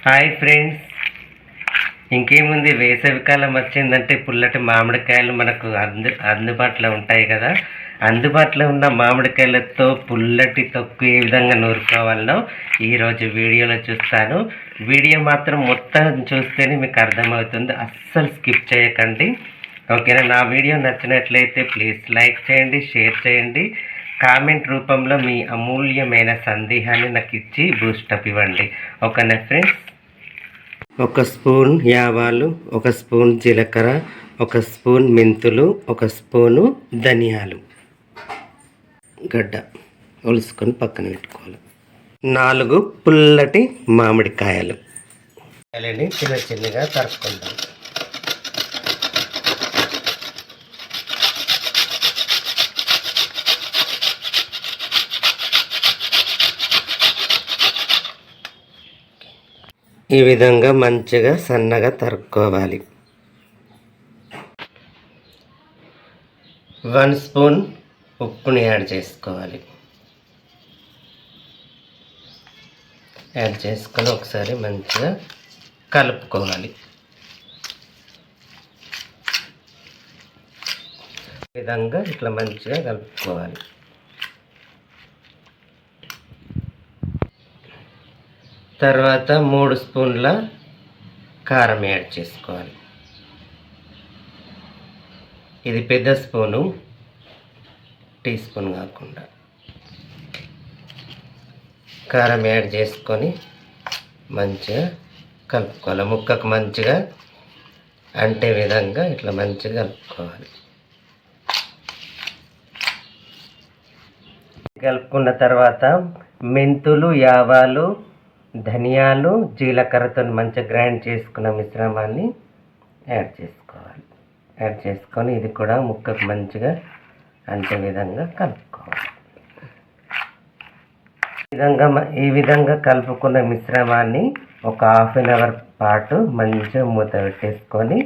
Hi friends, ఇంకేముంది, వేసవికాలం వచ్చిందంటే పుల్లటి మామిడికాయలు మనకు అందుబాటులో ఉంటాయి కదా. అందుబాటులో ఉన్న మామిడికాయలతో పుల్లటి తొక్కు ఏ విధంగా నూరుకోవాలో ఈరోజు వీడియోలో చూస్తాను. వీడియో మాత్రం మొత్తం చూస్తేనే మీకు అర్థమవుతుంది, అస్సలు స్కిప్ చేయకండి. ఓకేనా? నా వీడియో నచ్చినట్లయితే ప్లీజ్ లైక్ చేయండి, షేర్ చేయండి, కామెంట్ రూపంలో మీ అమూల్యమైన సందేహాన్ని నాకు ఇచ్చి బూస్టప్ ఇవ్వండి. ఓకేనా ఫ్రెండ్స్? 1 స్పూన్ ఆవాలు, 1 స్పూన్ జీలకర్ర, 1 స్పూన్ మెంతులు, 1 స్పూను ధనియాలు గడ్డ ఒలుసుకొని పక్కన పెట్టుకోవాలి. 4 పుల్లటి మామిడికాయలు చిన్న చిన్నగా తరుక్కుందాం. ఈ విధంగా మంచిగా సన్నగా తరుక్కోవాలి. 1 స్పూన్ ఉప్పుని యాడ్ చేసుకోవాలి. యాడ్ చేసుకొని ఒకసారి మంచిగా కలుపుకోవాలి. ఈ విధంగా ఇట్లా మంచిగా కలుపుకోవాలి. తర్వాత 3 స్పూన్ల కారం యాడ్ చేసుకోవాలి. ఇది పెద్ద స్పూను, టీ స్పూన్ కాకుండా కారం యాడ్ చేసుకొని మంచిగా కలుపుకోవాలి. ముక్కకు మంచిగా అంటే విధంగా ఇట్లా మంచిగా కలుపుకోవాలి. కలుపుకున్న తర్వాత మెంతులు, ఆవాలు, ధనియాలు, జీలకర్రతో మంచిగా గ్రైండ్ చేసుకున్న మిశ్రమాన్ని యాడ్ చేసుకోవాలి. యాడ్ చేసుకొని ఇది కూడా ముక్కకు మంచిగా అంటే విధంగా కలుపుకోవాలి. ఈ విధంగా కలుపుకున్న మిశ్రమాన్ని ఒక ½ అన్ అవర్ పాటు మంచిగా మూత పెట్టేసుకొని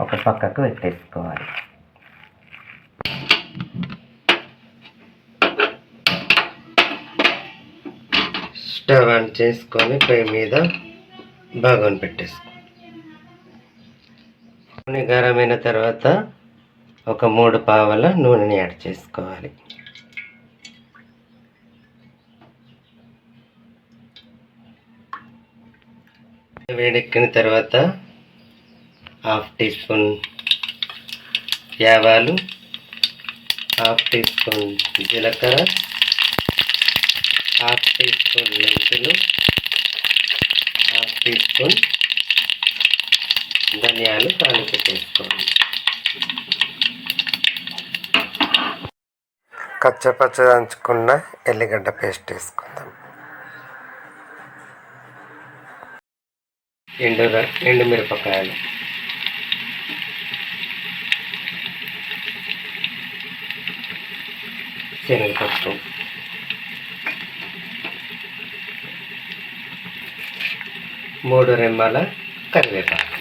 ఒక పక్కకు పెట్టేసుకోవాలి. స్టవ్ ఆన్ చేసుకొని పొయ్యి మీద బాగా పెట్టేసుకోవాలి. నూనె గరమైన తర్వాత ఒక 3 పావల నూనెని యాడ్ చేసుకోవాలి. వేడెక్కిన తర్వాత ½ టీ స్పూన్ ఆవాలు, ½ టీ స్పూన్ జీలకర్ర, ½ టీ స్పూన్ మెంతులు, ½ టీ స్పూన్ ధనియాలు తాలింపు చేసుకోవాలి. కచ్చపచ్చ దంచుకున్న ఎల్లిగడ్డ పేస్ట్ వేసుకుందాం. ఎండుమిరపకాయలు, శనగపప్పు, 3 రెమ్మల కరివేపాకు,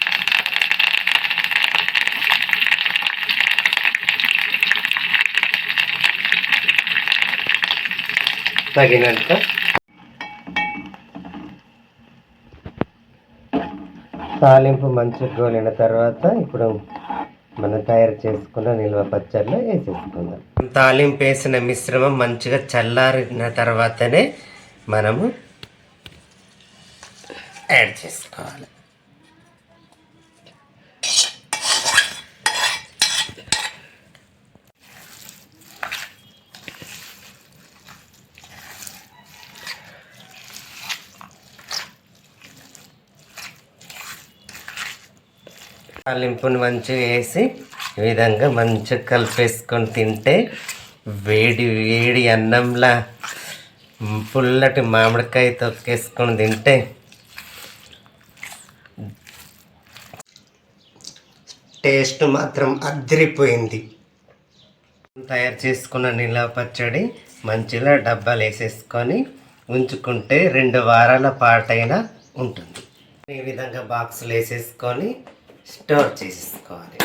తగినంత తాలింపు మంచిగా గోలిన తర్వాత ఇప్పుడు మనం తయారు చేసుకున్న నిల్వ పచ్చడిలో వేసేసుకుందాం. తాలింపు వేసిన మిశ్రమం మంచిగా చల్లారిన తర్వాతనే మనము యాడ్ చేసుకోవాలి. తాలింపుని మంచిగా వేసి ఈ విధంగా మంచిగా కలిపేసుకొని తింటే వేడి వేడి అన్నంలా పుల్లటి మామిడికాయ తొక్కేసుకొని తింటే టేస్ట్ మాత్రం అదిరిపోయింది. తయారు చేసుకున్న నిల్వ పచ్చడి మంచిగా డబ్బాలు వేసేసుకొని ఉంచుకుంటే 2 వారాల పాటైనా ఉంటుంది. ఈ విధంగా బాక్సులు వేసేసుకొని స్టోర్ చేసేసుకోవాలి.